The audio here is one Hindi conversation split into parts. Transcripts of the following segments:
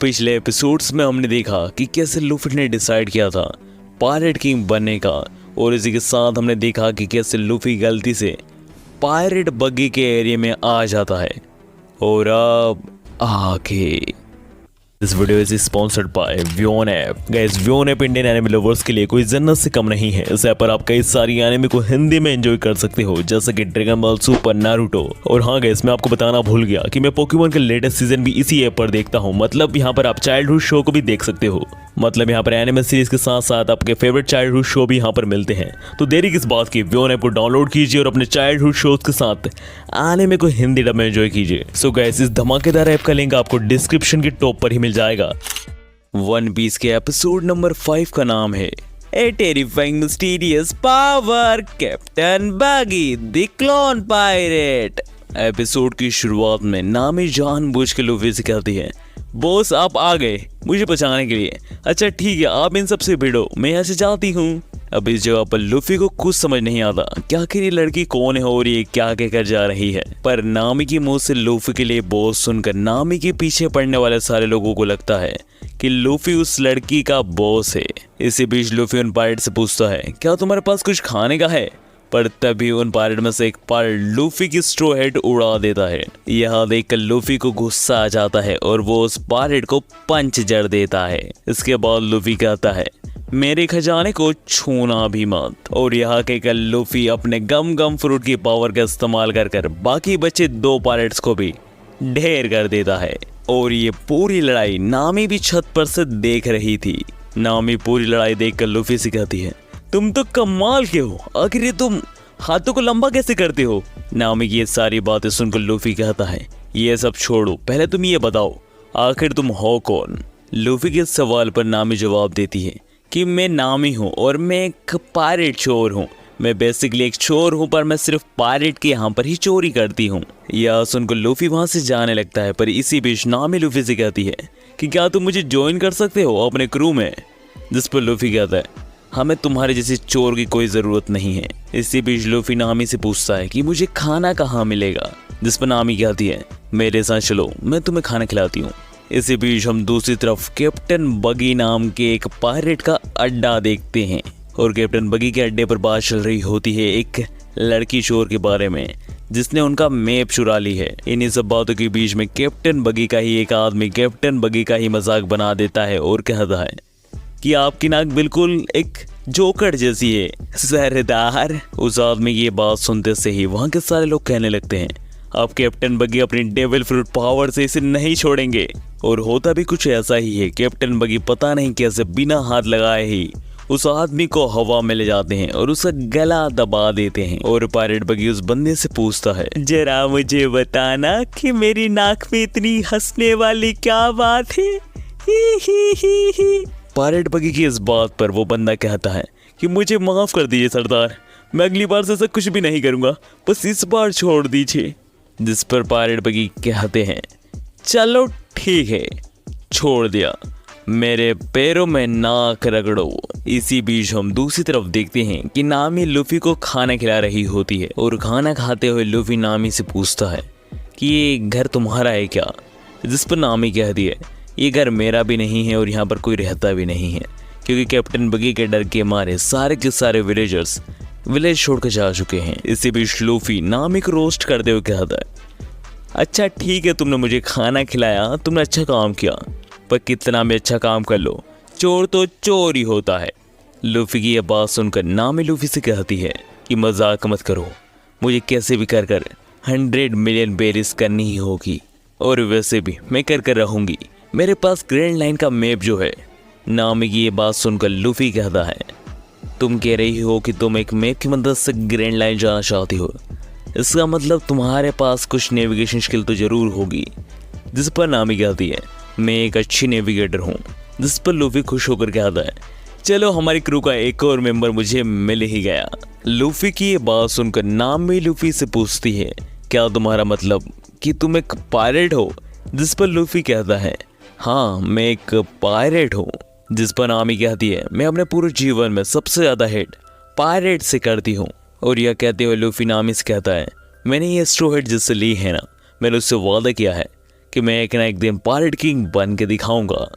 पिछले एपिसोड्स में हमने देखा कि कैसे लूफी ने डिसाइड किया था पायरेट किंग बनने का, और इसी के साथ हमने देखा कि कैसे लूफी गलती से पायरेट बग्गी के एरिया में आ जाता है। और अब आगे this video is sponsored by Wyon app. Guys, Wyon app Indian anime lovers के लिए कोई जन्नत से कम नहीं है। इस ऐप पर आप कई सारी एनिमे को हिंदी में एंजॉय कर सकते हो, जैसे कि ड्रैगन बॉल सुपर, नारुतो। और हाँ गाइस, मैं आपको बताना भूल गया कि मैं पोकेमॉन के लेटेस्ट सीजन भी इसी ऐप पर देखता हूँ। मतलब यहाँ पर आप चाइल्डहुड शो को भी देख सकते हो। मतलब यहाँ पर एनिमे सीरीज के साथ साथ आपके फेवरेट चाइल्डहुड शो भी यहाँ पर मिलते हैं। तो देरी किस बात की, व्योन ऐप को डाउनलोड कीजिए और अपने चाइल्डहुड शोज के साथ एनिमे को हिंदी डब में एंजॉय कीजिए। सो गाइस, इस धमाकेदार ऐप का लिंक आपको डिस्क्रिप्शन के टॉप पर ही मिल जाएगा। वन पीस के एपिसोड नंबर 5 का नाम है ए टेरिफाइंग मिस्टीरियस पावर कैप्टन बगी द क्लोन पायरेट। एपिसोड की शुरुआत में नामी जानबूझ के लूफी से कहती है, बॉस आप आ गए मुझे बचाने के लिए। अच्छा ठीक है, आप इन सबसे भिड़ो, मैं यहाँ से जाती हूँ। अब इस जगह पर लूफी को कुछ समझ नहीं आता कि आखिर ये लड़की कौन है और ये क्या कहकर जा रही है। पर नामी की मुंह से लूफी के लिए बॉस सुनकर नामी के पीछे पड़ने वाले सारे लोगों को लगता है कि लूफी उस लड़की का बॉस है। इसी बीच लूफी उन पायरेट से पूछता है, क्या तुम्हारे पास कुछ खाने का है? पर तभी उन पायरेट में से एक पायरेट लूफी की स्ट्रॉ हेड उड़ा देता है। यह देखकर लूफी को गुस्सा आ जाता है और वो उस पायरेट को पंच जड़ देता है। इसके बाद लूफी कहता है, मेरे खजाने को छूना भी मत। और यहाँ कहकर लूफी अपने गम गम फ्रूट की पावर का इस्तेमाल कर बाकी बचे 2 पायरेट्स को भी ढेर कर देता है। और ये पूरी लड़ाई नामी भी छत पर से देख रही थी। नामी पूरी लड़ाई देखकर लूफी से कहती है, तुम तो कमाल के हो, आखिर ये तुम हाथों को लंबा कैसे करते हो? नामी की ये सारी बातें सुनकर लूफी कहता है, ये सब छोड़ो, पहले तुम ये बताओ आखिर तुम हो कौन? लूफी के सवाल पर नामी जवाब देती है कि मैं नामी हूँ और मैं एक पायरेट चोर हूँ। मैं बेसिकली एक चोर हूँ, पर मैं सिर्फ पायरेट के यहाँ पर ही चोरी करती हूँ। यह सुनकर लूफी वहाँ से जाने लगता है। पर इसी बीच नामी लूफी से कहती है कि क्या तुम मुझे ज्वाइन कर सकते हो अपने क्रू में? जिस पर लूफी कहता है, हमें तुम्हारे जैसे चोर की कोई ज़रूरत नहीं है। इसी बीच लूफी नामी से पूछता है कि मुझे खाना कहाँ मिलेगा? जिस पर नामी कहती है, मेरे साथ चलो, मैं तुम्हें खाना खिलाती हूँ। इसी बीच हम दूसरी तरफ कैप्टन बगी नाम के एक पायरेट का अड्डा देखते हैं। और कैप्टन बगी के अड्डे पर बात चल रही होती है एक लड़की चोर के बारे में, जिसने उनका मैप चुरा ली है। इन्हीं सब बातों के बीच में कैप्टन बगी का ही एक आदमी कैप्टन बगी का ही मजाक बना देता है और कहता है कि आपकी नाक बिल्कुल एक जोकर जैसी है सरदार। उस आदमी की ये बात सुनते से ही वहाँ के सारे लोग कहने लगते हैं, अब कैप्टन बगी अपनी डेविल फ्रूट पावर से इसे नहीं छोड़ेंगे। और होता भी कुछ ऐसा ही है। कैप्टन बगी पता नहीं कैसे बिना हाथ लगाए ही उस आदमी को हवा में ले जाते हैं और उसका गला दबा देते हैं। और पायरेट बगी उस बंदे से पूछता है, जरा मुझे बताना कि मेरी नाक में इतनी हंसने वाली क्या बात है? ही ही ही ही। पायरेट बगी की इस बात पर वो बंदा कहता है कि मुझे माफ कर दीजिए सरदार, मैं अगली बार से ऐसा कुछ भी नहीं करूंगा, बस इस बार छोड़ दीजिए। जिस पर पायरेट बगी कहते हैं, चलो ठीक है, छोड़ दिया, मेरे पैरों में नाक रगड़ो। इसी बीच हम दूसरी तरफ देखते हैं कि नामी लूफी को खाना खिला रही होती है। और खाना खाते हुए लूफी नामी से पूछता है कि ये घर तुम्हारा है क्या? जिस पर नामी कहती है, ये घर मेरा भी नहीं है और यहाँ पर कोई रहता भी नहीं है, क्योंकि कैप्टन बगी के डर के मारे सारे के सारे विलेजर्स विलेज छोड़कर जा चुके हैं। इसी बीच लूफी नामी को रोस्ट करते हुए कहता है, अच्छा ठीक है, तुमने मुझे खाना खिलाया, तुमने अच्छा काम किया, पर कितना भी अच्छा काम कर लो, चोर तो चोर ही होता है। लूफी की यह बात सुनकर नामी लूफी से कहती है कि मजाक मत करो, मुझे कैसे भी कर 100 मिलियन बेरिस करनी ही होगी, और वैसे भी मैं कर रहूँगी, मेरे पास ग्रैंड लाइन का मैप जो है। नामी की ये बात सुनकर लूफी कहता है, तुम कह रही हो कि तुम एक मैप की मदद से ग्रैंड लाइन जाना चाहती हो, इसका मतलब तुम्हारे पास कुछ नेविगेशन स्किल तो जरूर होगी। जिस पर नामी कहती है, मैं एक अच्छी नेविगेटर हूँ। जिस पर लूफी खुश होकर कहता है, चलो हमारी क्रू का एक और मेंबर मुझे मिल ही गया। लूफी की ये बात सुनकर नामी लूफी से पूछती है, क्या तुम्हारा मतलब कि तुम एक पायरेट हो? जिस पर लूफी कहता है, हाँ मैं एक पायरेट हूँ। जिस पर नामी कहती है, मैं अपने पूरे जीवन में सबसे ज़्यादा हिट पायरेट से करती हूँ। और यह कहते हुए लूफी नामी से कहता है, मैंने ये स्ट्रॉ हेड जिससे ली है ना, मैंने उससे वादा किया है कि मैं एक ना एक दिन पायरेट किंग बन के दिखाऊंगा।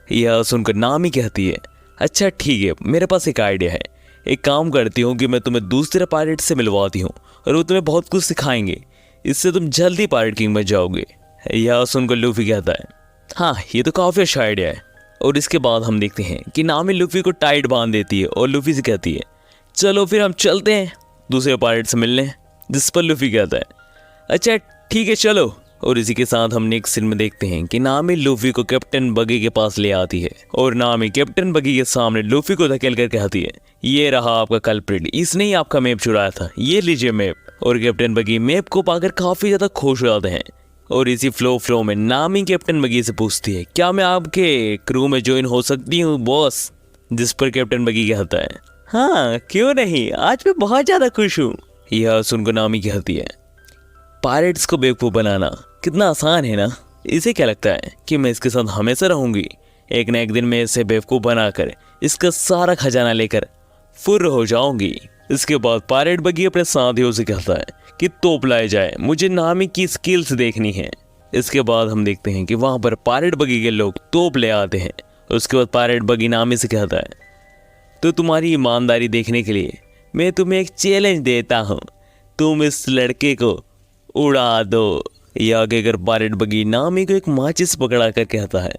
यह सुनकर नामी कहती है, अच्छा ठीक है, मेरे पास एक आइडिया है। एक काम करती हूँ कि मैं तुम्हें दूसरे पायरेट से मिलवाती हूँ और वो तुम्हें बहुत कुछ सिखाएंगे, इससे तुम जल्दी पायरेट किंग बन जाओगे। यह सुनकर लूफी कहता है, हाँ ये तो काफ़ी अच्छा आइडिया है। और इसके बाद हम देखते हैं कि नामी लूफी को टाइट बांध देती है और लूफी से कहती है, चलो फिर हम चलते हैं दूसरे पायरेट से मिलने। जिस पर लूफी कहता है, अच्छा ठीक है चलो। और इसी के साथ हम नेक्स्ट सीन में देखते हैं कि नामी लूफी को कैप्टन बगी के पास ले आती है और नामी कैप्टन बगी के सामने लूफी को धकेल कर कहती है, ये रहा आपका कल्प्रिट, इसने ही आपका मैप चुराया था, ये लीजिए मैप। और कैप्टन बगी मैप को पाकर काफी ज्यादा खुश हो जाते हैं। और इसी फ्लो में नामी कैप्टन बगी से पूछती है, क्या मैं आपके क्रू में ज्वाइन हो सकती हूँ बॉस? जिस पर कैप्टन बगी कहता है, हाँ क्यों नहीं, आज मैं बहुत ज्यादा खुश हूँ। यह सुनकर नामी कहती है, पायरेट्स को बेवकूफ़ बनाना कितना आसान है ना, इसे क्या लगता है कि मैं इसके साथ हमेशा रहूंगी? एक न एक दिन मैं इसे बेवकूफ़ बनाकर इसका सारा खजाना लेकर फुर्र हो जाऊंगी। इसके बाद पायरेट बगी अपने साथियों से कहता है कि तोप लाए जाए, मुझे नामी की स्किल्स देखनी है। इसके बाद हम देखते हैं कि वहां पर पायरेट बगी के लोग तोप ले आते हैं। उसके बाद पायरेट बगी नामी से कहता है, तो तुम्हारी ईमानदारी देखने के लिए मैं तुम्हें एक चैलेंज देता हूँ, तुम इस लड़के को उड़ा दो। यह कहकर पायरेट बगी नामी को एक माचिस पकड़ा कर कहता है,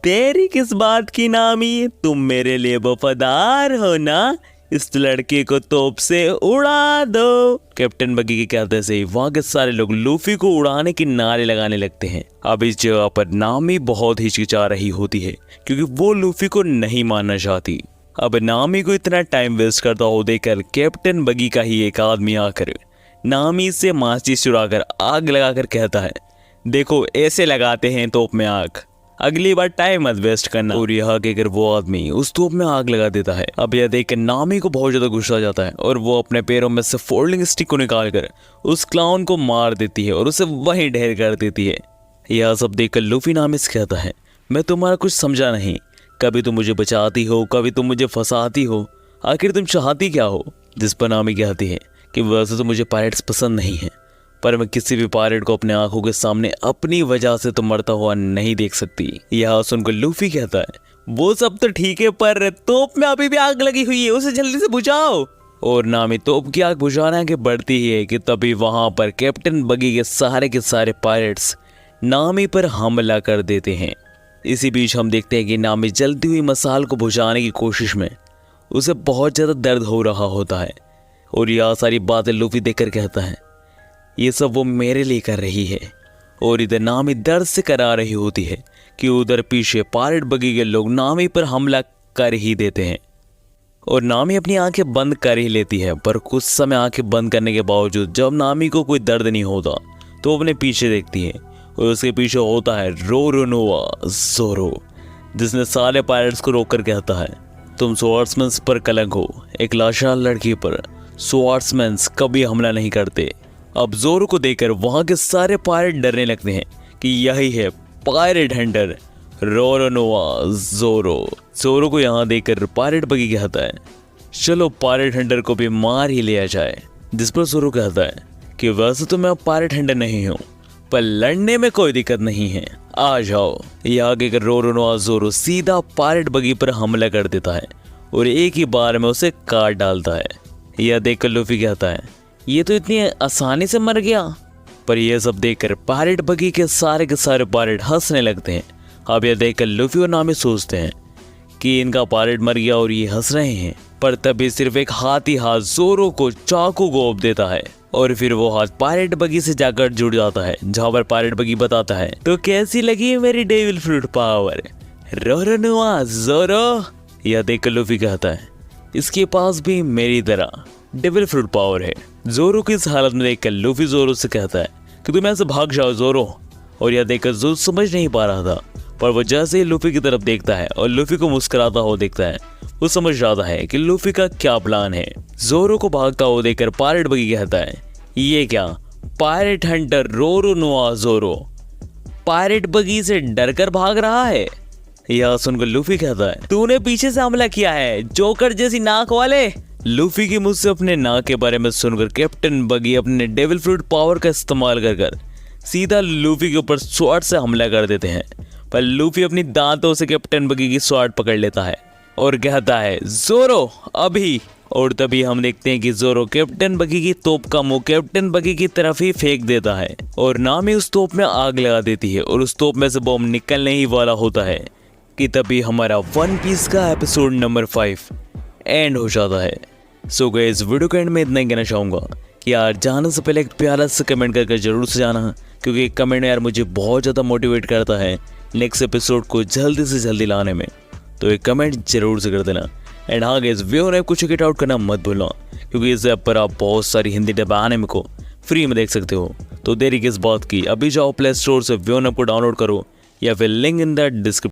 देरी किस बात की नामी, तुम मेरे लिए वफादार हो ना, इस लड़के को तोप से उड़ा दो। कैप्टन बगी के कहते से वहां के सारे लोग लूफी को उड़ाने के नारे लगाने लगते हैं। अब इस जगह पर नामी बहुत हिचकिचा रही होती है क्योंकि वो लूफी को नहीं मानना चाहती। अब नामी को इतना टाइम वेस्ट करता हो देखकर कैप्टन बगी का ही एक आदमी आकर नामी से माचिस चुराकर आग लगाकर कहता है, देखो ऐसे लगाते हैं तोप में आग, अगली बार टाइम मत वेस्ट करना। और यह कहकर वो आदमी उस तोप में आग लगा देता है। अब यह देखकर नामी को बहुत ज्यादा गुस्सा आ जाता है और वो अपने पैरों में से फोल्डिंग स्टिक को निकालकर उस क्लाउन को मार देती है और उसे वहीं ढेर कर देती है। यह सब देखकर लूफी नामी से कहता है, मैं तुम्हारा कुछ समझा नहीं, कभी तुम मुझे बचाती हो, कभी तुम मुझे फंसाती हो, आखिर तुम चाहती क्या हो? जिस पर नामी कहती है कि वैसे तो मुझे पायरेट्स पसंद नहीं है, पर मैं किसी भी पायरेट को अपने आंखों के सामने अपनी वजह से तो मरता हुआ नहीं देख सकती। यह सुनकर लूफी कहता है, वो सब तो ठीक है, पर तोप में अभी भी आग लगी हुई है, उसे जल्दी से बुझाओ। और नामी तोप की आग बुझाना के बढ़ती ही है कि तभी वहां पर कैप्टन बगी के सारे पायरेट्स नामी पर हमला कर देते हैं। इसी बीच हम देखते हैं कि नामी जलती हुई मसाल को बुझाने की कोशिश में उसे बहुत ज्यादा दर्द हो रहा होता है। और यह सारी बातें लूफी देखकर कहता है, ये सब वो मेरे लिए कर रही है। और इधर नामी दर्द से करा रही होती है कि उधर पीछे पायरेट बगी के लोग नामी पर हमला कर ही देते हैं। और नामी अपनी आंखें बंद कर ही लेती है, पर कुछ समय आंखें बंद करने के बावजूद जब नामी को कोई दर्द नहीं होता तो वो अपने पीछे देखती है और उसके पीछे होता है रोरोनोआ ज़ोरो, जिसने सारे पायरेट्स को रोक कर कहता है, तुम स्वॉर्ड्समैन पर कलंक हो, एक लाचार लड़की पर स्वॉर्ड्समैन कभी हमला नहीं करते। अब ज़ोरो को देखकर वहां के सारे पायरेट डरने लगते हैं कि यही है पायरेट हंटर रोरोनोआ ज़ोरो। ज़ोरो को यहाँ देखकर पायरेट बगी कहता है, चलो पायरेट हंटर को भी मार ही लिया जाए। जिस पर ज़ोरो कहता है कि वैसे तो मैं अब पायरेट हंटर नहीं हूँ, पर लड़ने में कोई दिक्कत नहीं है, आ जाओ। यह आगे कर रोरोनोआ ज़ोरो सीधा पायरेट बगी पर हमला कर देता है और एक ही बार में उसे काट डालता है। यह देखकर लूफी कहता है, ये तो इतनी आसानी से मर गया। पर यह सब देखकर पायरेट बगी के सारे पायरेट हंसने लगते हैं। अब यह देखकर लूफी और नामी सोचते हैं कि इनका पायरेट मर गया और ये हंस रहे हैं। पर तभी सिर्फ एक हाथी हाथ ज़ोरो को चाकू घोंप देता है और फिर वो हाथ पायरेट बगी से जाकर जुड़ जाता है, जहाँ पर पायरेट बगी बताता है, तो कैसी लगी मेरी डेविल फ्रूट पावर रोरोनोआ ज़ोरो? यह देखकर लूफी कहता है, इसके पास भी मेरी तरह डेविल फ्रूट पावर है। ज़ोरो की इस हालत में देखकर लूफी ज़ोरो से कहता है कि तुम ऐसे भाग जाओ ज़ोरो। और यह देखकर ज़ोरो समझ नहीं पा रहा था, पर वो जैसे ही लूफी की तरफ देखता है और लूफी को मुस्कुराता हुआ देखता है, वो समझ जाता है कि लूफी का क्या प्लान है। ज़ोरो को भागता हुआ देखकर पायरेट बगी कहता है, ये क्या, पायरेट हंटर रोरोनोआ ज़ोरो पायरेट बगी से डरकर भाग रहा है? यह सुनकर लूफी कहता है, तूने पीछे से हमला किया है, जोकर जैसी नाक वाले। लूफी की मुझसे अपने नाक के बारे में सुनकर कैप्टन बगी अपने डेविल फ्रूट पावर का इस्तेमाल कर सीधा लूफी के ऊपर स्वॉर्ड से हमला कर देते हैं, पर लूफी अपनी दांतों से कैप्टन बगी की स्वॉर्ड पकड़ लेता है और कहता है जोरो अभी। और तभी हम देखते हैं कि जोरो कैप्टन बगी की तोप का मुंह कैप्टन बगी की तरफ ही फेंक देता है और नामी उस तोप में आग लगा देती है और उस तोप में से बॉम्ब निकलने ही वाला होता है कि तभी हमारा वन पीस का एपिसोड नंबर 5 एंड हो जाता है। सो गाइस, इस वीडियो के एंड में इतना ही कहना चाहूँगा कि यार जाने से पहले एक प्यारा सा कमेंट करके जरूर से जाना, क्योंकि कमेंट यार मुझे बहुत ज़्यादा मोटिवेट करता है नेक्स्ट एपिसोड को जल्दी से जल्दी लाने में। तो एक कमेंट जरूर से कर देना। एंड हाँ गाइस, वीडियो ऐप को चेक आउट करना मत भूलना, क्योंकि इस ऐप पर आप बहुत सारी हिंदी डब एनिमे को फ्री में देख सकते हो। तो देरी किस बात की, अभी जाओ प्ले स्टोर से वीडियो ऐप को डाउनलोड करो या फिर लिंक इन द डिस्क्रिप्शन।